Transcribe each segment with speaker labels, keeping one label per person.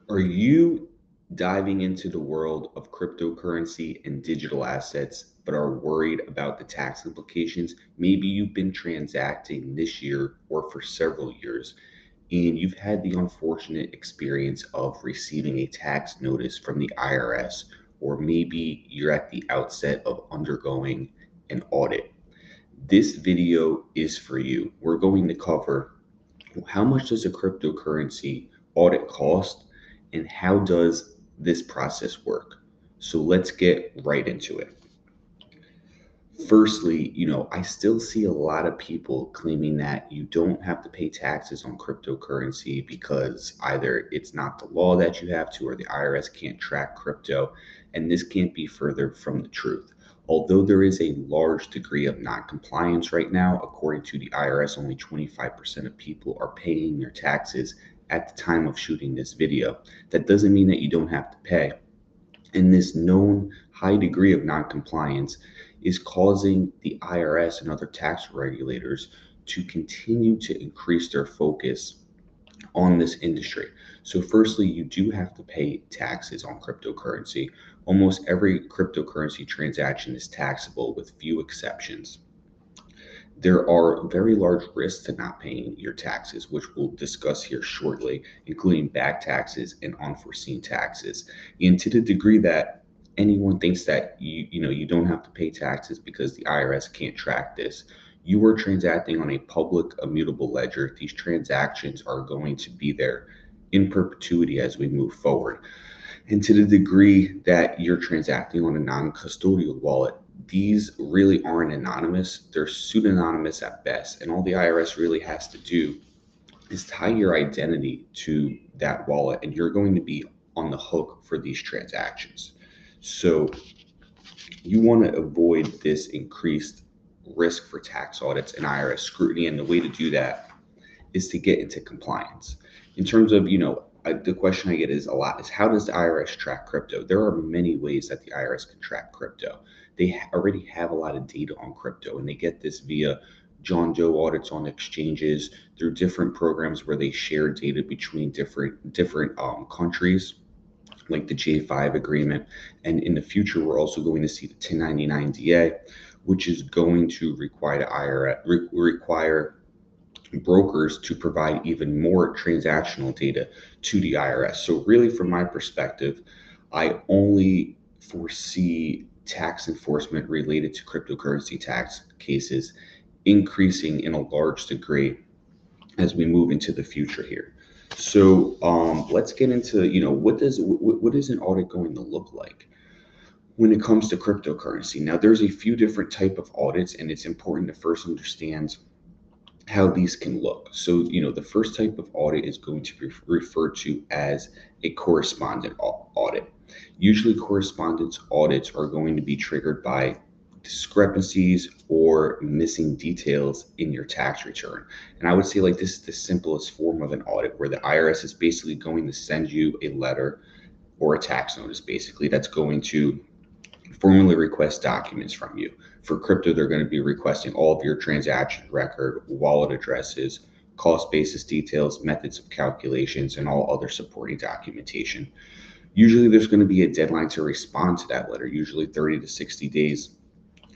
Speaker 1: Are you diving into the world of cryptocurrency and digital assets, but are worried about the tax implications? Maybe you've been transacting this year or for several years, and you've had the unfortunate experience of receiving a tax notice from the IRS, or maybe you're at the outset of undergoing an audit. This video is for you. We're going to cover how much does a cryptocurrency audit cost and how does this process work? So let's get right into it. Firstly, I still see a lot of people claiming that you don't have to pay taxes on cryptocurrency because either it's not the law that you have to or the IRS can't track crypto. And this can't be further from the truth. Although there is a large degree of non-compliance right now, according to the IRS, only 25% of people are paying their taxes at the time of shooting this video. That doesn't mean that you don't have to pay. And this known high degree of noncompliance is causing the IRS and other tax regulators to continue to increase their focus on this industry. So, firstly, you do have to pay taxes on cryptocurrency. Almost every cryptocurrency transaction is taxable, with few exceptions. There are very large risks to not paying your taxes, which we'll discuss here shortly, including back taxes and unforeseen taxes. And to the degree that anyone thinks that you don't have to pay taxes because the IRS can't track this, you are transacting on a public immutable ledger. These transactions are going to be there in perpetuity as we move forward. And to the degree that you're transacting on a non-custodial wallet, these really aren't anonymous. They're pseudonymous at best. And all the IRS really has to do is tie your identity to that wallet, and you're going to be on the hook for these transactions. So you want to avoid this increased risk for tax audits and IRS scrutiny. And the way to do that is to get into compliance. In terms of, the question I get is a lot is how does the IRS track crypto? There are many ways that the IRS can track crypto. They already have a lot of data on crypto, and they get this via John Doe audits on exchanges through different programs where they share data between different countries, like the J5 agreement. And in the future, we're also going to see the 1099 DA, which is going to require the IRS require brokers to provide even more transactional data to the IRS. So, really, from my perspective, I only foresee tax enforcement related to cryptocurrency tax cases increasing in a large degree as we move into the future here. So, let's get into what is an audit going to look like when it comes to cryptocurrency. Now, there's a few different type of audits, and it's important to first understand how these can look. So, the first type of audit is going to be referred to as a correspondent audit. Usually, correspondence audits are going to be triggered by discrepancies or missing details in your tax return. And I would say, like, this is the simplest form of an audit where the IRS is basically going to send you a letter or a tax notice, basically, that's going to formally request documents from you. For crypto, they're going to be requesting all of your transaction record, wallet addresses, cost basis details, methods of calculations, and all other supporting documentation. Usually, there's going to be a deadline to respond to that letter, usually 30 to 60 days.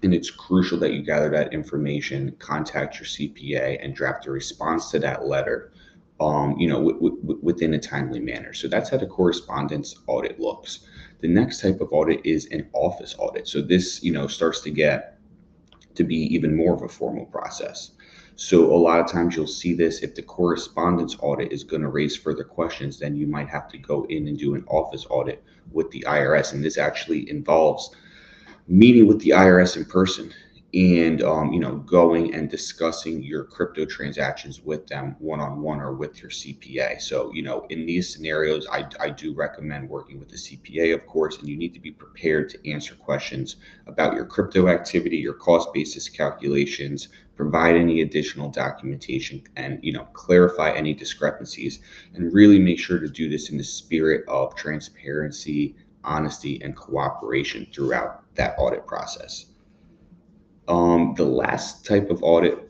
Speaker 1: And it's crucial that you gather that information, contact your CPA, and draft a response to that letter, within a timely manner. So that's how the correspondence audit looks. The next type of audit is an office audit. So this, starts to get to be even more of a formal process. So a lot of times you'll see this if the correspondence audit is going to raise further questions, then you might have to go in and do an office audit with the IRS. And this actually involves meeting with the IRS in person and going and discussing your crypto transactions with them one-on-one or with your CPA. So in these scenarios, I do recommend working with the CPA, of course, and you need to be prepared to answer questions about your crypto activity, your cost basis calculations, provide any additional documentation, and clarify any discrepancies, and really make sure to do this in the spirit of transparency, honesty, and cooperation throughout that audit process. The last type of audit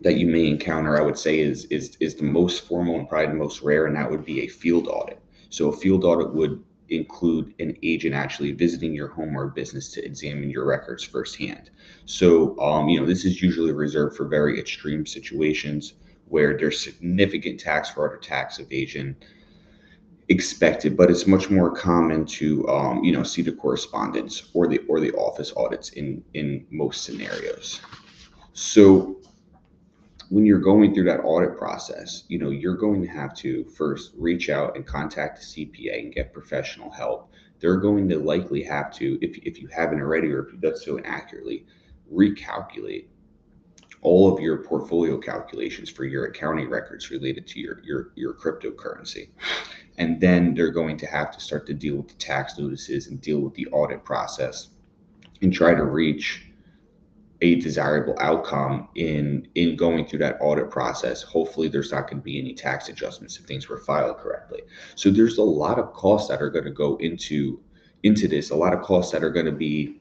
Speaker 1: that you may encounter, I would say, is the most formal and probably the most rare, and that would be a field audit. So a field audit would include an agent actually visiting your home or business to examine your records firsthand. So, this is usually reserved for very extreme situations where there's significant tax fraud or tax evasion expected, but it's much more common to, see the correspondence or the office audits in most scenarios. So when you're going through that audit process, you're going to have to first reach out and contact the CPA and get professional help. They're going to likely have to, if you haven't already, or if you've done so inaccurately, recalculate all of your portfolio calculations for your accounting records related to your cryptocurrency. And then they're going to have to start to deal with the tax notices and deal with the audit process and try to reach a desirable outcome in going through that audit process. Hopefully there's not going to be any tax adjustments if things were filed correctly. So there's a lot of costs that are going to go into this, a lot of costs that are going to be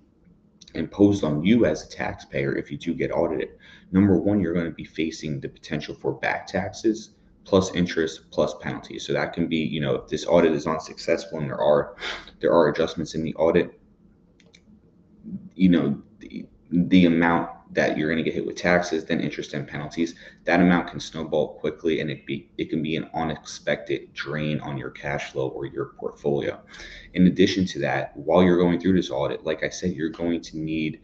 Speaker 1: imposed on you as a taxpayer if you do get audited. Number one, you're going to be facing the potential for back taxes plus interest plus penalties. So that can be, if this audit is unsuccessful and there are adjustments in the audit, the amount that you're going to get hit with taxes, then interest and penalties, that amount can snowball quickly, and it can be an unexpected drain on your cash flow or your portfolio. In addition to that, while you're going through this audit, like I said, you're going to need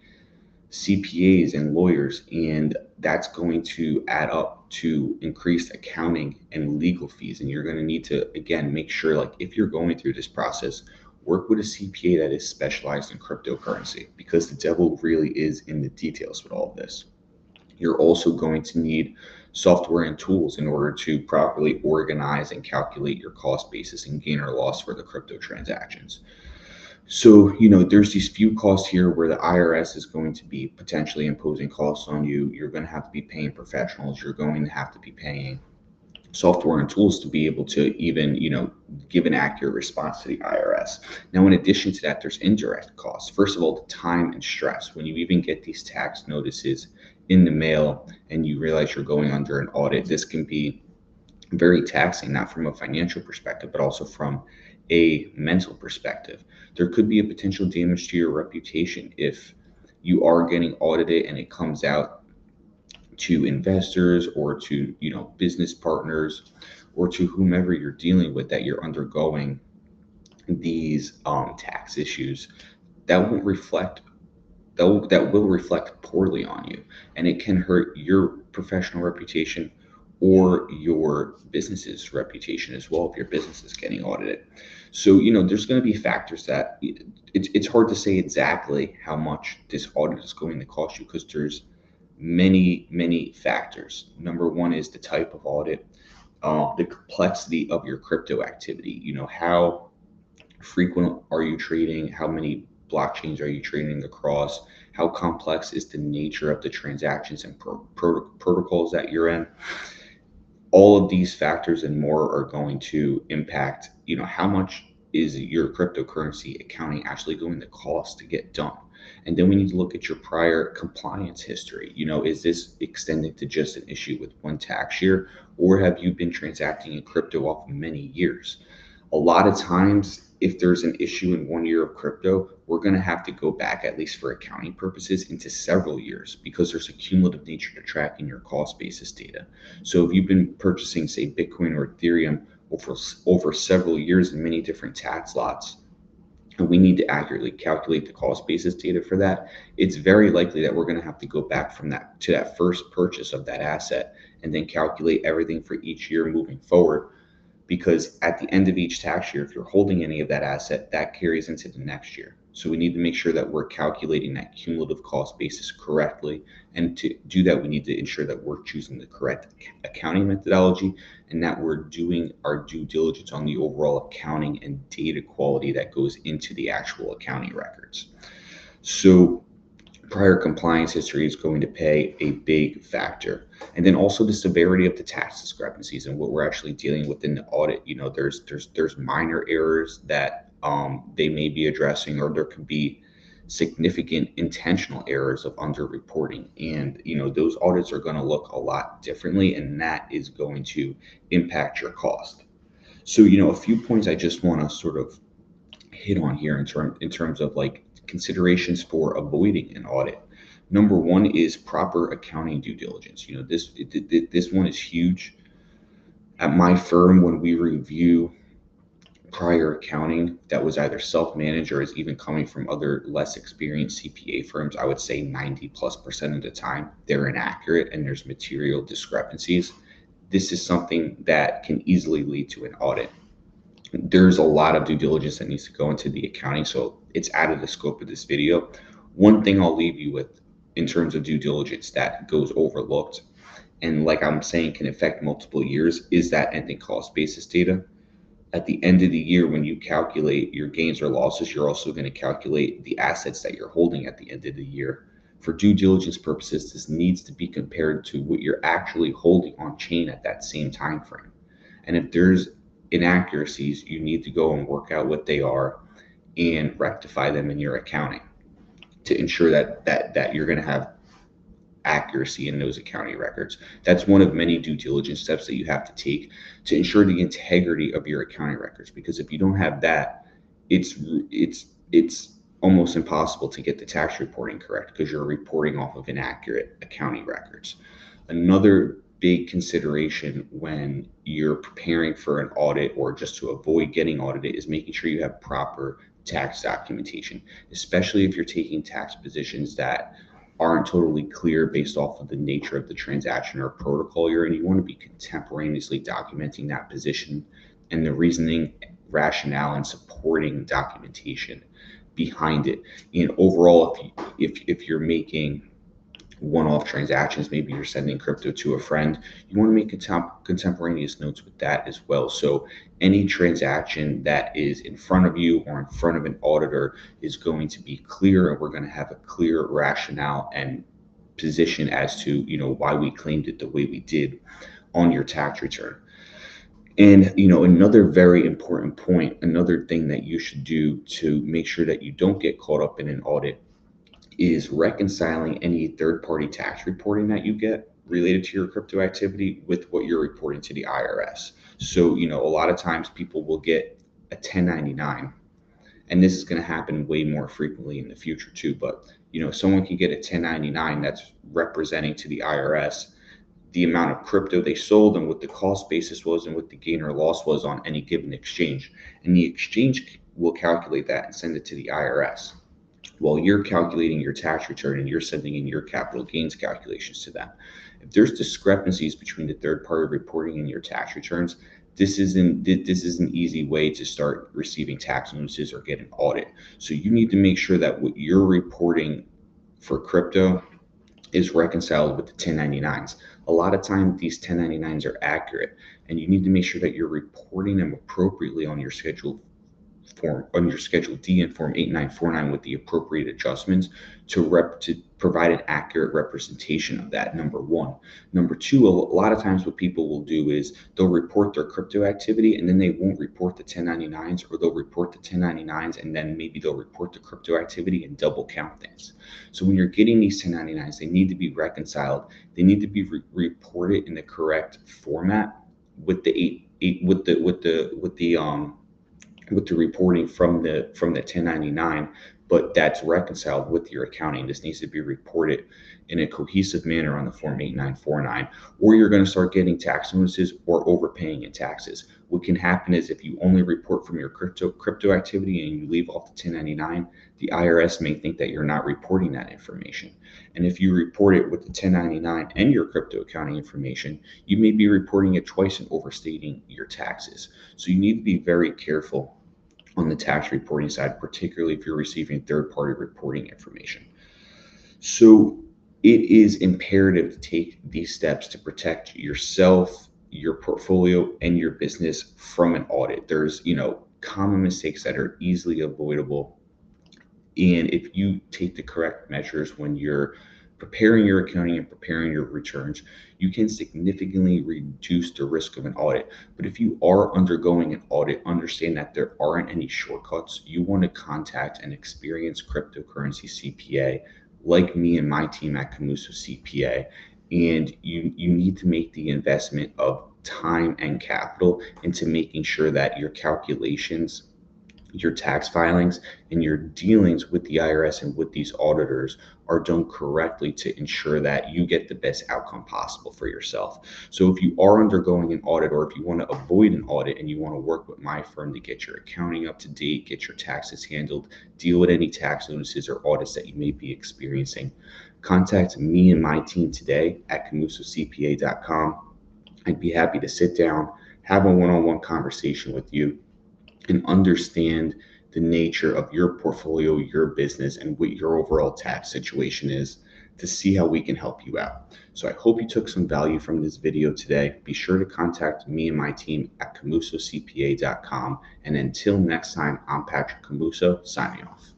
Speaker 1: CPAs and lawyers, and that's going to add up to increased accounting and legal fees. And you're going to need to, again, make sure, like, if you're going through this process, work with a CPA that is specialized in cryptocurrency, because the devil really is in the details with all of this. You're also going to need software and tools in order to properly organize and calculate your cost basis and gain or loss for the crypto transactions. So, there's these few costs here where the IRS is going to be potentially imposing costs on you. You're going to have to be paying professionals. You're going to have to be paying software and tools to be able to even, give an accurate response to the IRS. Now, in addition to that, there's indirect costs. First of all, the time and stress. When you even get these tax notices in the mail and you realize you're going under an audit, this can be very taxing, not from a financial perspective, but also from a mental perspective. There could be a potential damage to your reputation if you are getting audited and it comes out to investors or to, business partners or to whomever you're dealing with that you're undergoing these tax issues. That will reflect poorly on you, and it can hurt your professional reputation or your business's reputation as well if your business is getting audited. So, there's going to be factors that it's hard to say exactly how much this audit is going to cost you, because there's many factors. Number one is the type of audit, the complexity of your crypto activity. How frequent are you trading? How many blockchains are you trading across? How complex is the nature of the transactions and protocols that you're in? All of these factors and more are going to impact, how much is your cryptocurrency accounting actually going to cost to get done. And then we need to look at your prior compliance history. Is this extended to just an issue with one tax year, or have you been transacting in crypto off of many years? A lot of times, if there's an issue in 1 year of crypto, we're going to have to go back, at least for accounting purposes, into several years, because there's a cumulative nature to tracking your cost basis data. So if you've been purchasing, say, Bitcoin or Ethereum over several years in many different tax lots, and we need to accurately calculate the cost basis data for that, it's very likely that we're going to have to go back from that to that first purchase of that asset and then calculate everything for each year moving forward, because at the end of each tax year, if you're holding any of that asset, that carries into the next year. So we need to make sure that we're calculating that cumulative cost basis correctly. And to do that, we need to ensure that we're choosing the correct accounting methodology and that we're doing our due diligence on the overall accounting and data quality that goes into the actual accounting records. So prior compliance history is going to play a big factor. And then also the severity of the tax discrepancies and what we're actually dealing with in the audit. There's minor errors that they may be addressing, or there could be significant intentional errors of underreporting. And those audits are going to look a lot differently, and that is going to impact your cost. So, a few points I just want to sort of hit on here in terms of like considerations for avoiding an audit. Number one is proper accounting due diligence. This one is huge. At my firm, when we review prior accounting that was either self-managed or is even coming from other less experienced CPA firms, I would say 90+% of the time they're inaccurate and there's material discrepancies. This is something that can easily lead to an audit. There's a lot of due diligence that needs to go into the accounting, so it's out of the scope of this video. One thing I'll leave you with in terms of due diligence that goes overlooked, and like I'm saying can affect multiple years, is that ending cost basis data. At the end of the year, when you calculate your gains or losses, you're also going to calculate the assets that you're holding at the end of the year. For due diligence purposes, this needs to be compared to what you're actually holding on chain at that same time frame. And if there's inaccuracies, you need to go and work out what they are and rectify them in your accounting to ensure that you're going to have accuracy in those accounting records. That's one of many due diligence steps that you have to take to ensure the integrity of your accounting records. Because if you don't have that, it's almost impossible to get the tax reporting correct because you're reporting off of inaccurate accounting records. Another big consideration when you're preparing for an audit or just to avoid getting audited is making sure you have proper tax documentation, especially if you're taking tax positions that aren't totally clear based off of the nature of the transaction or protocol you're in. You want to be contemporaneously documenting that position and the reasoning, rationale, and supporting documentation behind it. And overall, if you're making one-off transactions, maybe you're sending crypto to a friend, you want to make contemporaneous notes with that as well. So any transaction that is in front of you or in front of an auditor is going to be clear, and we're going to have a clear rationale and position as to why we claimed it the way we did on your tax return. And another very important point, another thing that you should do to make sure that you don't get caught up in an audit is reconciling any third-party tax reporting that you get related to your crypto activity with what you're reporting to the IRS. So, a lot of times people will get a 1099, and this is going to happen way more frequently in the future too. But, someone can get a 1099 that's representing to the IRS the amount of crypto they sold and what the cost basis was and what the gain or loss was on any given exchange. And the exchange will calculate that and send it to the IRS while you're calculating your tax return and you're sending in your capital gains calculations to them. If there's discrepancies between the third party reporting and your tax returns, this is an easy way to start receiving tax notices or get an audit. So you need to make sure that what you're reporting for crypto is reconciled with the 1099s. A lot of times these 1099s are accurate, and you need to make sure that you're reporting them appropriately on your Schedule D and Form 8949 with the appropriate adjustments to provide an accurate representation of that, number one. Number two, a lot of times what people will do is they'll report their crypto activity and then they won't report the 1099s, or they'll report the 1099s and then maybe they'll report the crypto activity and double count things. So when you're getting these 1099s, they need to be reconciled. They need to be reported in the correct format with the reporting from the 1099, but that's reconciled with your accounting. This needs to be reported in a cohesive manner on the Form 8949, or you're going to start getting tax notices or overpaying in taxes. What can happen is if you only report from your crypto activity and you leave off the 1099, the IRS may think that you're not reporting that information. And if you report it with the 1099 and your crypto accounting information, you may be reporting it twice and overstating your taxes. So you need to be very careful on the tax reporting side, particularly if you're receiving third-party reporting information. So it is imperative to take these steps to protect yourself, your portfolio, and your business from an audit. There's, common mistakes that are easily avoidable. And if you take the correct measures when you're preparing your accounting and preparing your returns, you can significantly reduce the risk of an audit. But if you are undergoing an audit, understand that there aren't any shortcuts. You want to contact an experienced cryptocurrency CPA like me and my team at Camuso CPA. And you need to make the investment of time and capital into making sure that your calculations, your tax filings, and your dealings with the IRS and with these auditors are done correctly to ensure that you get the best outcome possible for yourself. So if you are undergoing an audit, or if you want to avoid an audit and you want to work with my firm to get your accounting up to date, get your taxes handled, deal with any tax notices or audits that you may be experiencing, contact me and my team today at camusocpa.com. I'd be happy to sit down, have a one-on-one conversation with you, and understand the nature of your portfolio, your business, and what your overall tax situation is to see how we can help you out. So I hope you took some value from this video today. Be sure to contact me and my team at camusocpa.com. And until next time, I'm Patrick Camuso, signing off.